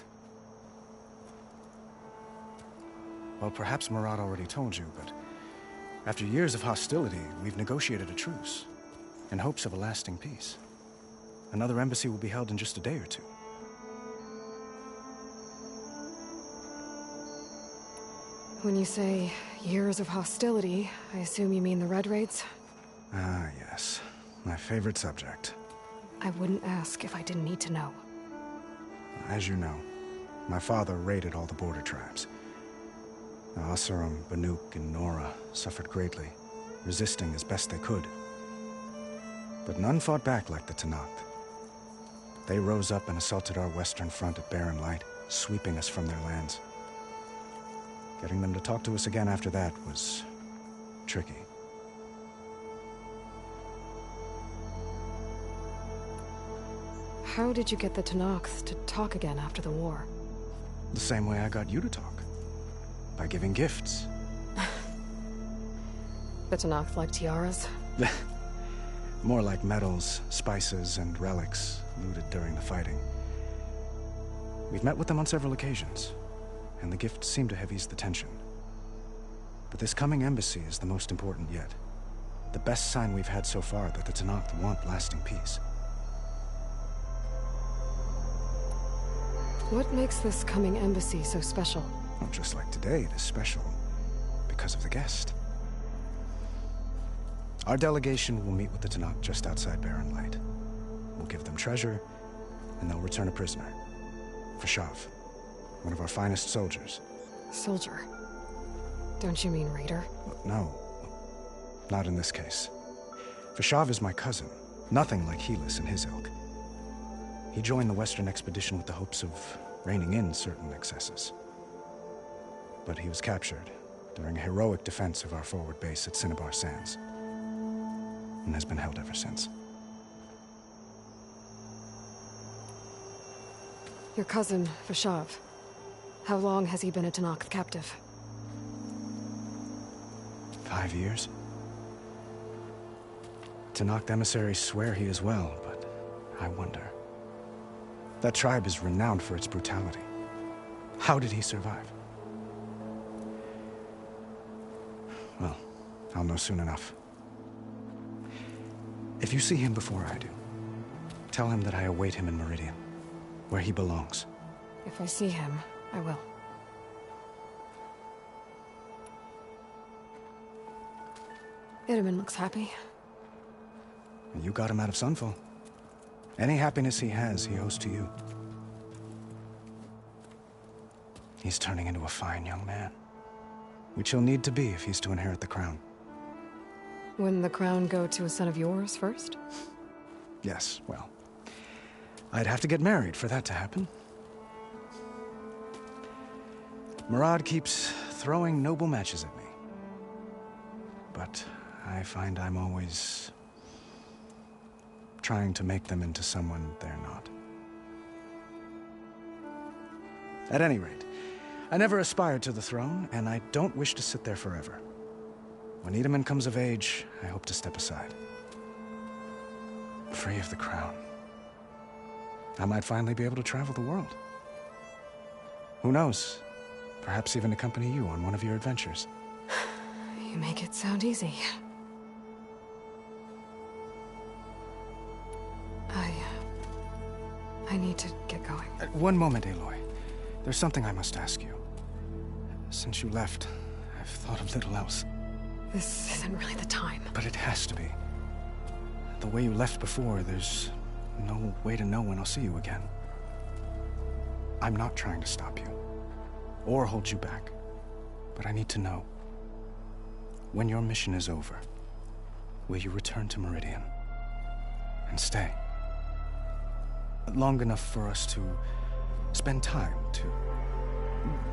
Well, perhaps Murad already told you, but after years of hostility, we've negotiated a truce, in hopes of a lasting peace. Another embassy will be held in just a day or two. When you say years of hostility, I assume you mean the Red Raids? Ah, yes. My favorite subject. I wouldn't ask if I didn't need to know. As you know, my father raided all the border tribes. Ossurum, Banuk, and Nora suffered greatly, resisting as best they could. But none fought back like the Tenakth. They rose up and assaulted our western front at Barren Light, sweeping us from their lands. Getting them to talk to us again after that was tricky. How did you get the Tenakth to talk again after the war? The same way I got you to talk. By giving gifts. The Tenakth like tiaras? More like medals, spices, and relics looted during the fighting. We've met with them on several occasions, and the gifts seem to have eased the tension. But this coming embassy is the most important yet. The best sign we've had so far that the Tenakth want lasting peace. What makes this coming embassy so special? Well, just like today, it is special because of the guest. Our delegation will meet with the Tenakth just outside Barren Light. We'll give them treasure, and they'll return a prisoner. Fashav, one of our finest soldiers. Soldier? Don't you mean raider? No, not in this case. Fashav is my cousin, nothing like Helis and his ilk. He joined the Western expedition with the hopes of reining in certain excesses. But he was captured during a heroic defense of our forward base at Cinnabar Sands, and has been held ever since. Your cousin, Fashav. How long has he been a Tenakth captive? 5 years. Tenakth emissaries swear he is well, but I wonder. That tribe is renowned for its brutality. How did he survive? Well, I'll know soon enough. If you see him before I do, tell him that I await him in Meridian, where he belongs. If I see him, I will. Itamen looks happy. You got him out of Sunfall. Any happiness he has, he owes to you. He's turning into a fine young man, which he'll need to be if he's to inherit the crown. Wouldn't the crown go to a son of yours first? Yes, well, I'd have to get married for that to happen. Murad keeps throwing noble matches at me. But I find I'm always trying to make them into someone they're not. At any rate, I never aspired to the throne, and I don't wish to sit there forever. When Itamen comes of age, I hope to step aside. Free of the crown. I might finally be able to travel the world. Who knows? Perhaps even accompany you on one of your adventures. You make it sound easy. I need to get going. One moment, Aloy. There's something I must ask you. Since you left, I've thought of little else. This isn't really the time. But it has to be. the way you left before, there's no way to know when I'll see you again. I'm not trying to stop you, or hold you back, but I need to know, when your mission is over, will you return to Meridian and stay? Long enough for us to spend time, to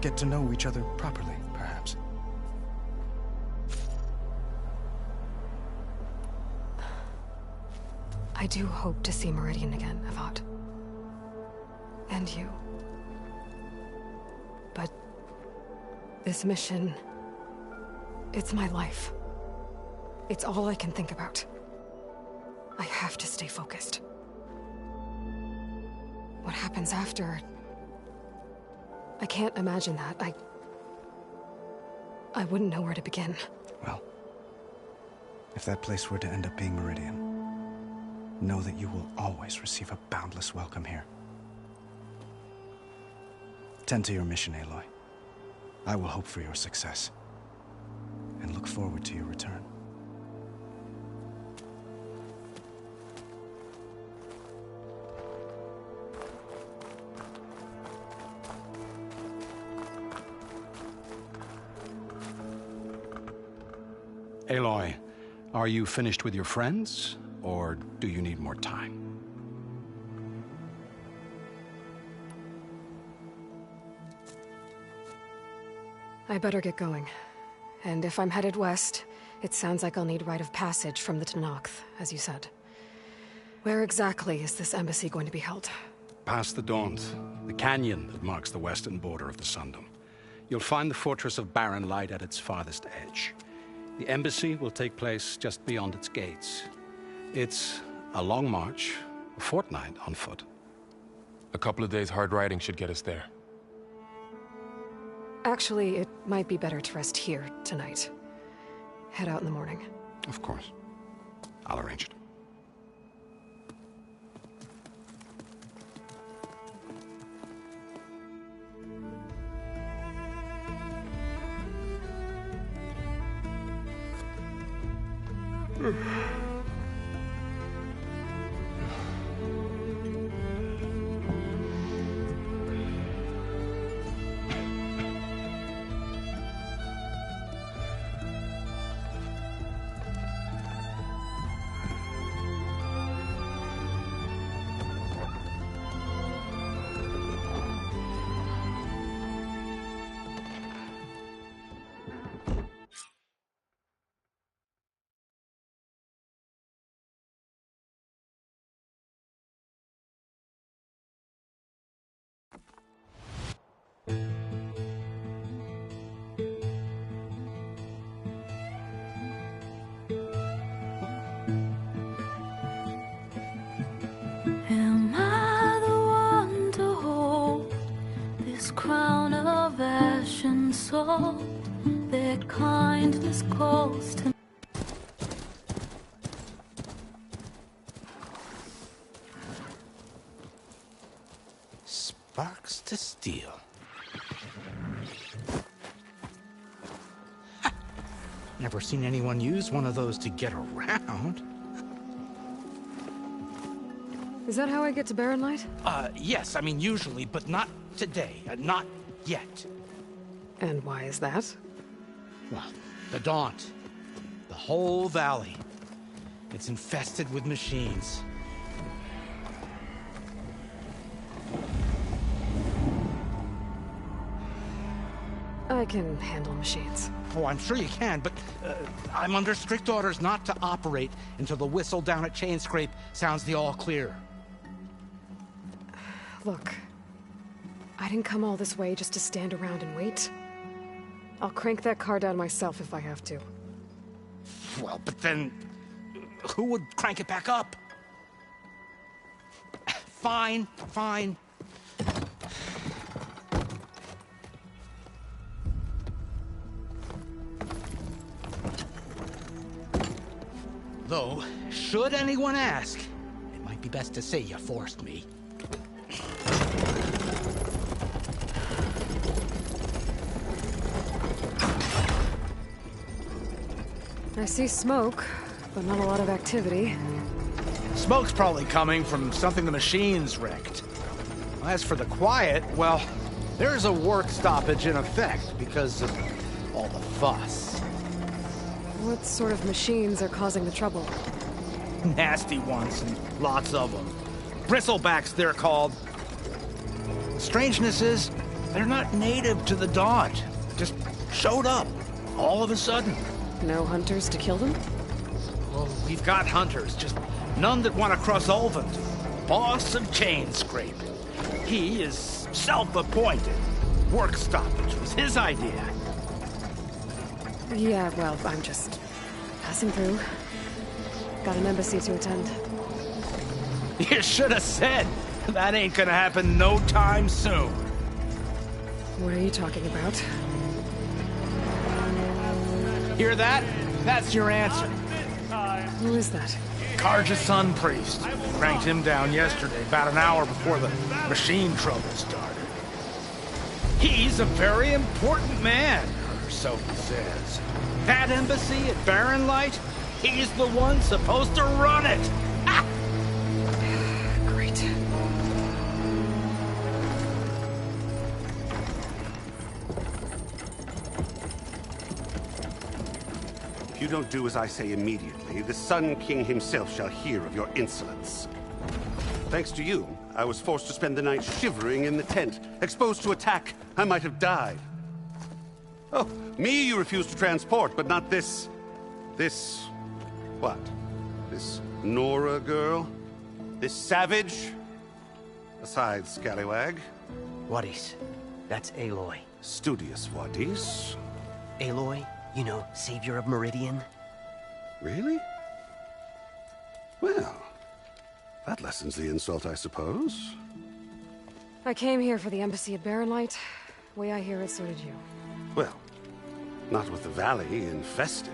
get to know each other properly, perhaps. I do hope to see Meridian again, Avad. And you. But this mission, it's my life. It's all I can think about. I have to stay focused. What happens after? I can't imagine that. I wouldn't know where to begin. Well, if that place were to end up being Meridian, know that you will always receive a boundless welcome here. Tend to your mission, Aloy. I will hope for your success, and look forward to your return. Aloy, are you finished with your friends, or do you need more time? I better get going. And if I'm headed west, it sounds like I'll need rite of passage from the Tenakth, as you said. Where exactly is this embassy going to be held? Past the Daunt, the canyon that marks the western border of the Sundom. You'll find the fortress of Barren Light at its farthest edge. The embassy will take place just beyond its gates. It's a long march, a fortnight on foot. A couple of days hard riding should get us there. Actually, it might be better to rest here tonight. Head out in the morning. Of course. I'll arrange it. Am I the one to hold this crown of ash and salt? Their kindness calls to Sparks to steel. Never seen anyone use one of those to get around. Is that how I get to Barren Light? Yes, I mean usually, but not today. Not yet. And why is that? Well, the Daunt. The whole valley. It's infested with machines. I can handle machines. Oh, I'm sure you can, but I'm under strict orders not to operate until the whistle down at Chainscrape sounds the all clear. Look, I didn't come all this way just to stand around and wait. I'll crank that car down myself if I have to. Well, but then who would crank it back up? Fine, fine. Though, should anyone ask, it might be best to say you forced me. I see smoke, but not a lot of activity. Smoke's probably coming from something the machine's wrecked. As for the quiet, well, there's a work stoppage in effect because of all the fuss. What sort of machines are causing the trouble? Nasty ones, and lots of them. Bristlebacks, they're called. The strangeness is, they're not native to the Dodge. Just showed up, all of a sudden. No hunters to kill them? Well, we've got hunters, just none that want to cross Ulvund. Boss of Chainscrape. He is self-appointed. Work stoppage was his idea. Yeah, well, I'm just passing through. Got an embassy to attend. You should have said. That ain't gonna happen no time soon. What are you talking about? Hear that? That's your answer. Who is that? Karja's son priest. Cranked him down yesterday, about an hour before the machine trouble started. He's a very important man, or so he says. That embassy at Barren Light, he's the one supposed to run it. Ah! Great. If you don't do as I say immediately, the Sun King himself shall hear of your insolence. Thanks to you, I was forced to spend the night shivering in the tent. Exposed to attack, I might have died. Oh, me you refuse to transport, but not this... what? This Nora girl? This savage? Aside, scallywag. Wadis. That's Aloy. Studious Wadis. Aloy, you know, savior of Meridian. Really? Well, that lessens the insult, I suppose. I came here for the embassy at Barren Light. Way I hear it, so did you. Well, not with the valley infested.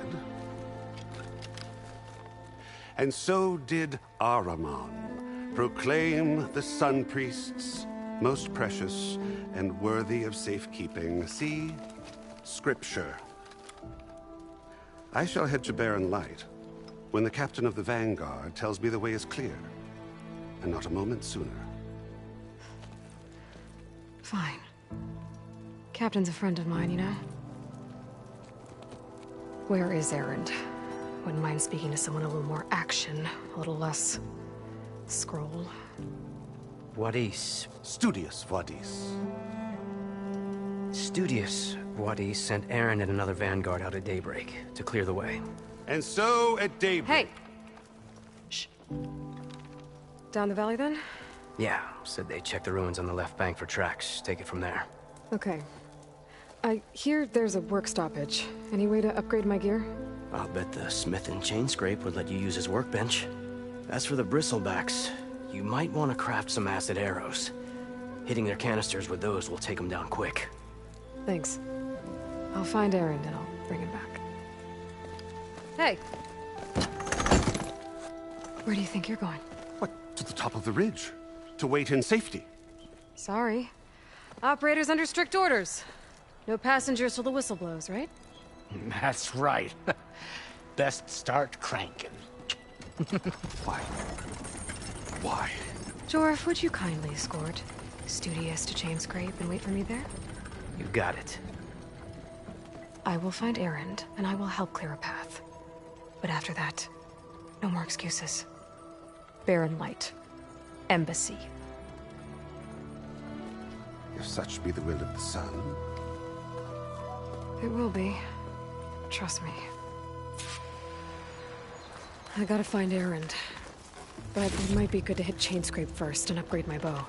And so did Ahriman, proclaim the Sun Priests most precious and worthy of safekeeping. See, Scripture. I shall head to Barren Light when the captain of the Vanguard tells me the way is clear, and not a moment sooner. Fine. Captain's a friend of mine, you know? Where is Erend? Wouldn't mind speaking to someone a little more action, a little less... scroll. Wadis. Studious Wadis. Studious Wadis sent Aaron and another Vanguard out at daybreak to clear the way. And so at daybreak... Hey! Shh. Down the valley, then? Yeah, said they checked the ruins on the left bank for tracks. Take it from there. Okay. I hear there's a work stoppage. Any way to upgrade my gear? I'll bet the smith in Chainscrape would let you use his workbench. As for the bristlebacks, you might want to craft some acid arrows. Hitting their canisters with those will take them down quick. Thanks. I'll find Erend and I'll bring him back. Hey! Where do you think you're going? What, to the top of the ridge? To wait in safety? Sorry. Operator's under strict orders. No passengers till the whistle blows, right? That's right. Best start cranking. Why? Why? Jorf, would you kindly escort Studious to Chainscrape and wait for me there? You got it. I will find Erend, and I will help clear a path. But after that, no more excuses. Barren Light. Embassy. If such be the will of the sun. It will be. Trust me. I gotta find Erend. But it might be good to hit Chainscrape first and upgrade my bow.